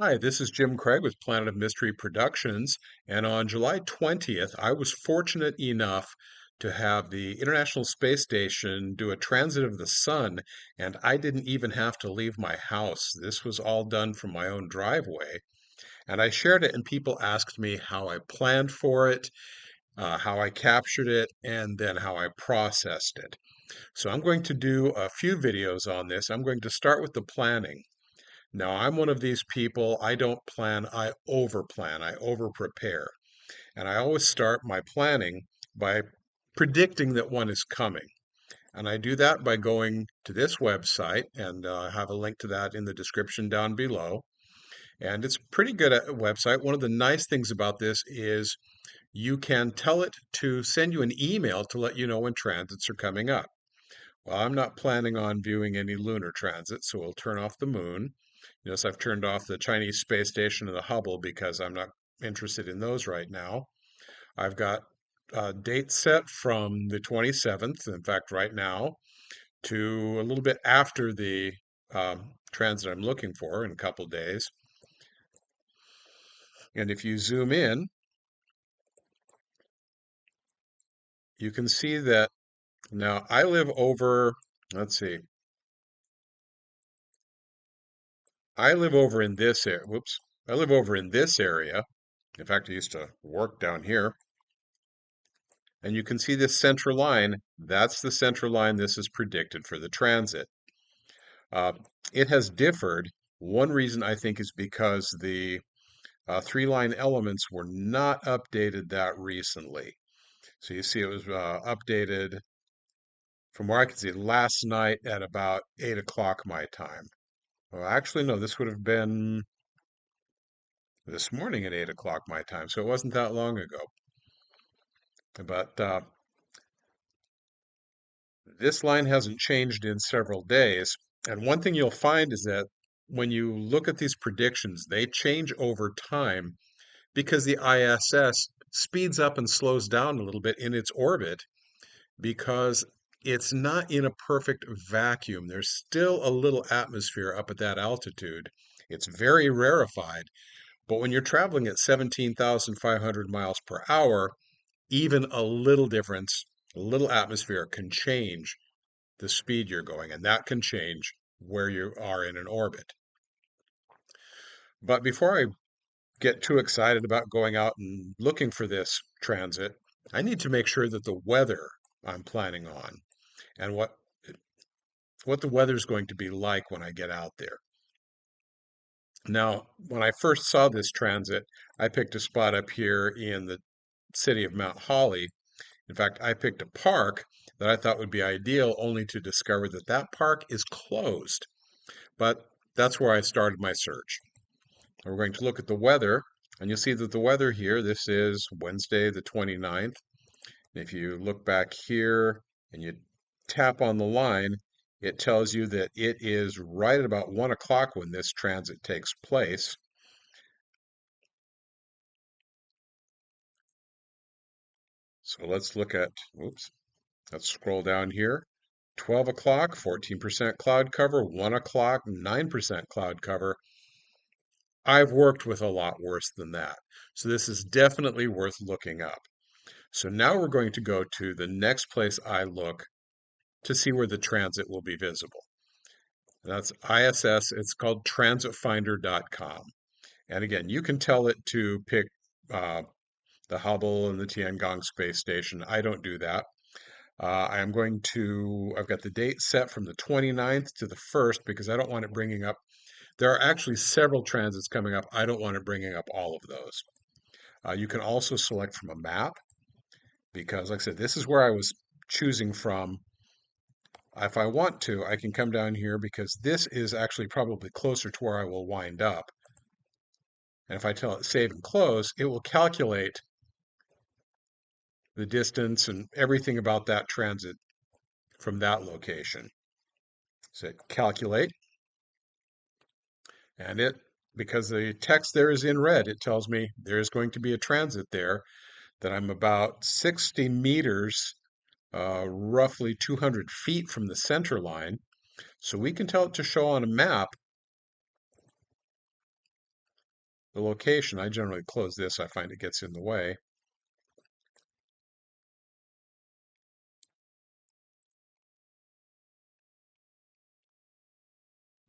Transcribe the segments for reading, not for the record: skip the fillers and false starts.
Hi, this is Jim Craig with Planet of Mystery Productions, and on July 20th, I was fortunate enough to have the International Space Station do a transit of the sun, and I didn't even have to leave my house. This was all done from my own driveway, and I shared it, and people asked me how I planned for it, how I captured it, and then how I processed it. So I'm going to do a few videos on this. I'm going to start with the planning. Now, I'm one of these people, I don't plan, I overplan, I overprepare. And I always start my planning by predicting that one is coming. And I do that by going to this website, and I have a link to that in the description down below. And it's pretty good at a website. One of the nice things about this is you can tell it to send you an email to let you know when transits are coming up. Well, I'm not planning on viewing any lunar transit, so we'll turn off the moon. Yes, I've turned off the Chinese space station and the Hubble because I'm not interested in those right now. I've got a date set from the 27th, in fact, right now, to a little bit after the transit I'm looking for in a couple days. And if you zoom in, you can see that now I live over, let's see, I live over in this area. Whoops. I live over in this area. In fact, I used to work down here. And you can see this center line. That's the center line this is predicted for the transit. Uh, it has differed. One reason I think is because the three-line elements were not updated that recently. So you see it was updated from where I can see last night at about 8 o'clock my time. Well, actually, no, this would have been this morning at 8 o'clock my time, so it wasn't that long ago. But this line hasn't changed in several days. And one thing you'll find is that when you look at these predictions, they change over time because the ISS speeds up and slows down a little bit in its orbit because it's not in a perfect vacuum. There's still a little atmosphere up at that altitude. It's very rarefied, but when you're traveling at 17,500 miles per hour, even a little difference, a little atmosphere can change the speed you're going, and that can change where you are in an orbit. But before I get too excited about going out and looking for this transit, I need to make sure that the weather I'm planning on and what the weather is going to be like when I get out there. Now, when I first saw this transit, I picked a spot up here in the city of Mount Holly. In fact, I picked a park that I thought would be ideal, only to discover that that park is closed. But that's where I started my search. We're going to look at the weather, and you'll see that the weather here, this is Wednesday the 29th. And if you look back here and you tap on the line, it tells you that it is right at about 1 o'clock when this transit takes place. So let's look at, let's scroll down here. 12 o'clock, 14% cloud cover, 1 o'clock, 9% cloud cover. I've worked with a lot worse than that. So this is definitely worth looking up. So now we're going to go to the next place I look to see where the transit will be visible. That's ISS. It's called transitfinder.com. And again, you can tell it to pick the Hubble and the Tiangong space station. I don't do that. I've got the date set from the 29th to the 1st because I don't want it bringing up, there are actually several transits coming up. I don't want it bringing up all of those. You can also select from a map because, like I said, this is where I was choosing from. If I want to, I can come down here because this is actually probably closer to where I will wind up. And if I tell it save and close, it will calculate the distance and everything about that transit from that location. So hit calculate, and because the text there is in red, it tells me there's going to be a transit there, that I'm about 60 meters, roughly 200 feet from the center line. So we can tell it to show on a map the location. I generally close this. I find it gets in the way.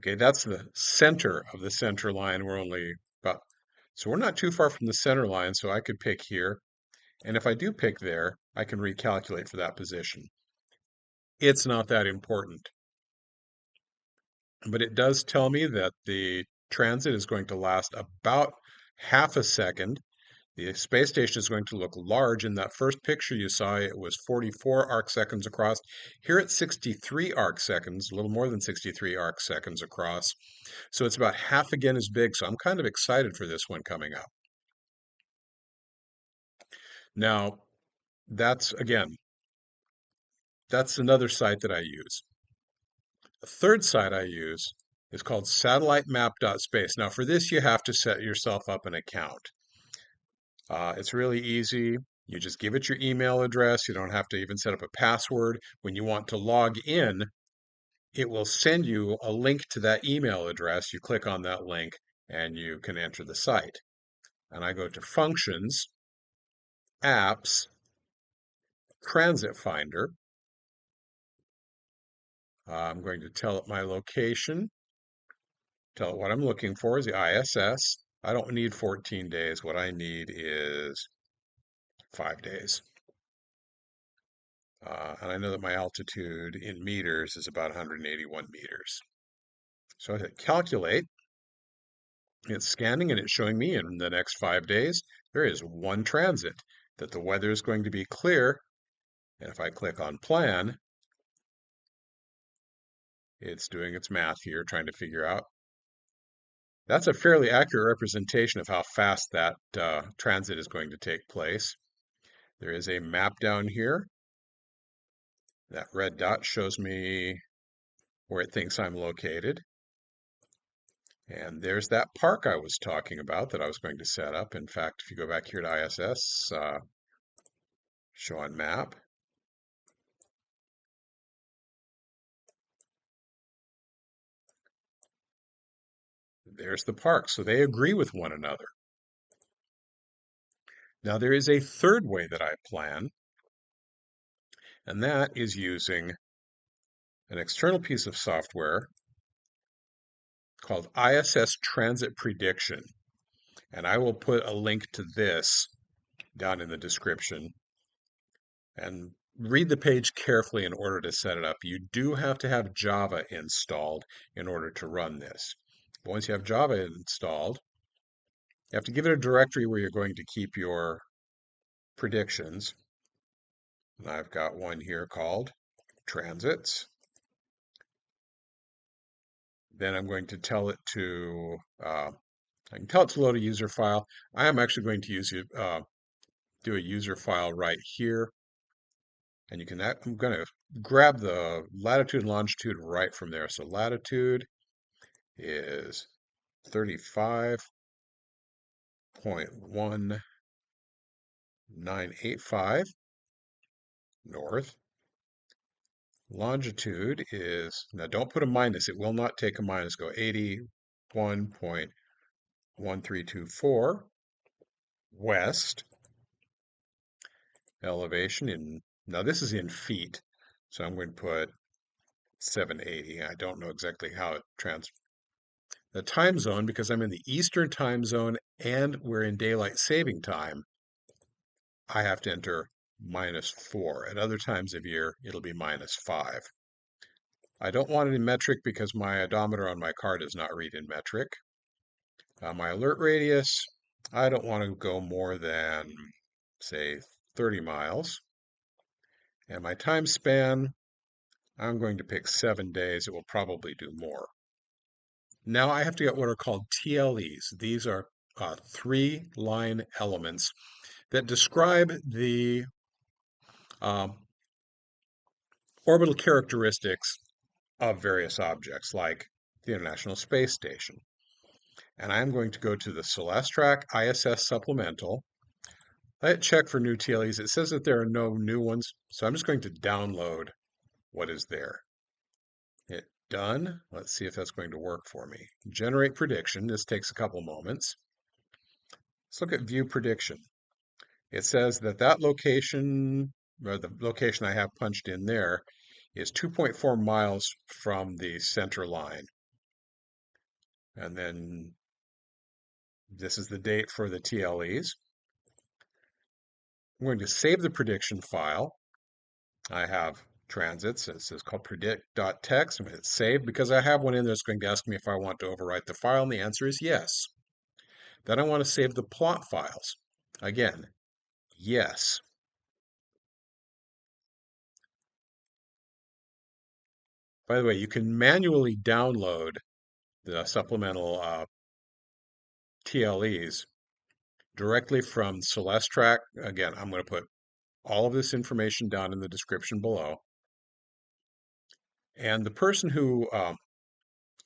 Okay, that's the center of the center line. We're only about, so we're not too far from the center line, so I could pick here. And if I do pick there, I can recalculate for that position. It's not that important, but it does tell me that the transit is going to last about half a second. The space station is going to look large. In that first picture you saw, it was 44 arc seconds across. Here it's 63 arc seconds, a little more than 63 arc seconds across. So it's about half again as big. So I'm kind of excited for this one coming up. Now, that's again, that's another site that I use. A third site I use is called satellite-map.space. Now, for this, you have to set yourself up an account. It's really easy. You just give it your email address. You don't have to even set up a password. When you want to log in, it will send you a link to that email address. You click on that link and you can enter the site. And I go to Functions, Apps, Transit Finder. I'm going to tell it my location, tell it what I'm looking for is the ISS. I don't need 14 days. What I need is 5 days. And I know that my altitude in meters is about 181 meters. So I hit calculate. It's scanning and it's showing me in the next 5 days, there is one transit, that the weather is going to be clear. And if I click on plan, it's doing its math here, trying to figure out. That's a fairly accurate representation of how fast that transit is going to take place. There is a map down here. That red dot shows me where it thinks I'm located. And there's that park I was talking about that I was going to set up. In fact, if you go back here to ISS, show on map, there's the park. So they agree with one another. Now, there is a third way that I plan, and that is using an external piece of software called ISS Transit Prediction. And I will put a link to this down in the description. And read the page carefully in order to set it up. You do have to have Java installed in order to run this. But once you have Java installed, you have to give it a directory where you're going to keep your predictions. And I've got one here called transits. Then I'm going to tell it to, I can tell it to load a user file. I am actually going to do a user file right here. And I'm going to grab the latitude and longitude right from there. So latitude is 35.1985 north. Longitude is, now don't put a minus, it will not take a minus, go 81.1324 west. Elevation in, now this is in feet, so I'm going to put 780. I don't know exactly how it the time zone, because I'm in the Eastern time zone and we're in daylight saving time, I have to enter -4. At other times of year, it'll be -5. I don't want it in metric because my odometer on my car does not read in metric. My alert radius, I don't want to go more than, say, 30 miles. And my time span, I'm going to pick 7 days. It will probably do more. Now I have to get what are called TLEs. These are three-line elements that describe the um, orbital characteristics of various objects, like the International Space Station. And I'm going to go to the Celestrak ISS Supplemental. I hit check for new TLEs. It says that there are no new ones, so I'm just going to download what is there. Hit done. Let's see if that's going to work for me. Generate prediction. This takes a couple moments. Let's look at view prediction. It says that that location, or the location I have punched in there, is 2.4 miles from the center line. And then this is the date for the TLEs. I'm going to save the prediction file. I have transits. It says called predict.txt. I'm going to hit save because I have one in there that's going to ask me if I want to overwrite the file, and the answer is yes. Then I want to save the plot files. Again, yes. By the way, you can manually download the supplemental TLEs directly from Celestrak. Again, I'm going to put all of this information down in the description below. And the person who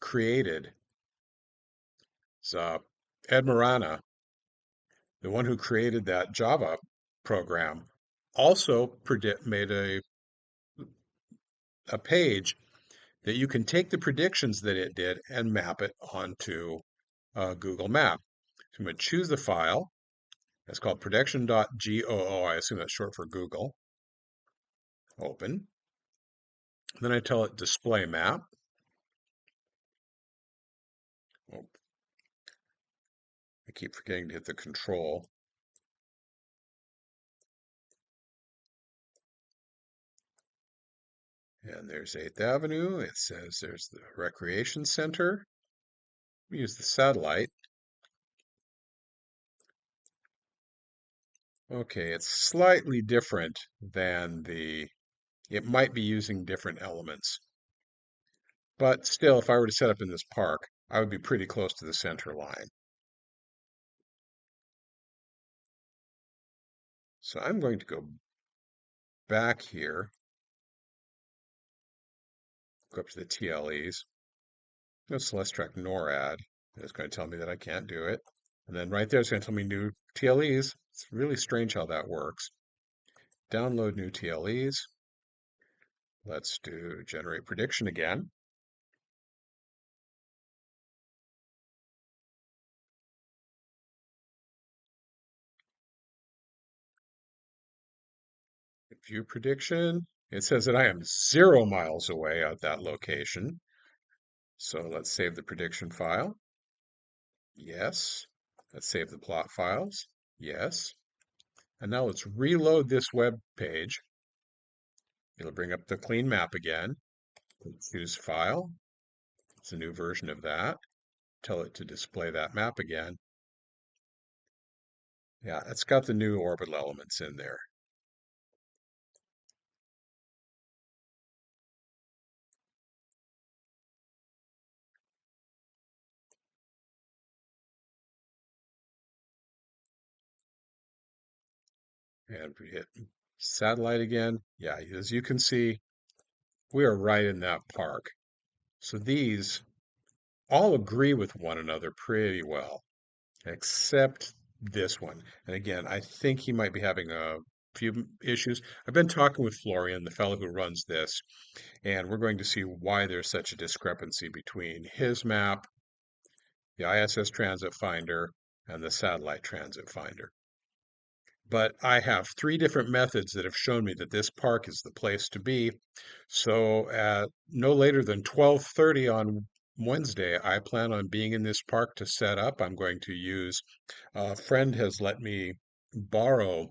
created Ed Morana, the one who created that Java program, also made a page that you can take the predictions that it did and map it onto Google Map. So I'm going to choose the file. It's called prediction.goo. I assume that's short for Google. Open. Then I tell it display map. Oh, I keep forgetting to hit the control. And there's 8th Avenue. It says there's the Recreation Center. We use the satellite. Okay, it's slightly different than it might be using different elements. But still, if I were to set up in this park, I would be pretty close to the center line. So I'm going to go back here, go up to the TLEs, go Celestrak NORAD. It's going to tell me that I can't do it. And then right there, it's going to tell me new TLEs. It's really strange how that works. Download new TLEs. Let's do generate prediction again. View prediction. It says that I am 0 miles away at that location. So let's save the prediction file. Yes. Let's save the plot files. Yes. And now let's reload this web page. It'll bring up the clean map again. Choose file. It's a new version of that. Tell it to display that map again. Yeah, it's got the new orbital elements in there. And we hit satellite again. Yeah, as you can see, we are right in that park. So these all agree with one another pretty well, except this one. And again, I think he might be having a few issues. I've been talking with Florian, the fellow who runs this, and we're going to see why there's such a discrepancy between his map, the ISS Transit Finder, and the Satellite Transit Finder. But I have 3 different methods that have shown me that this park is the place to be. So at no later than 12:30 on Wednesday, I plan on being in this park to set up. I'm going to use, a friend has let me borrow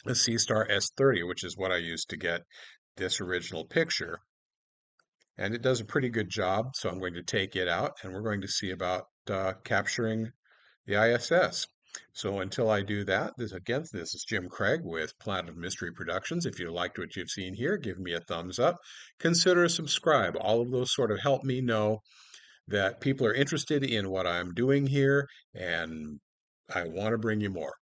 a C-Star S30, which is what I used to get this original picture. And it does a pretty good job. So I'm going to take it out and we're going to see about capturing the ISS. So until I do that, this is Jim Craig with Planet of Mystery Productions. If you liked what you've seen here, give me a thumbs up. Consider a subscribe. All of those sort of help me know that people are interested in what I'm doing here, and I want to bring you more.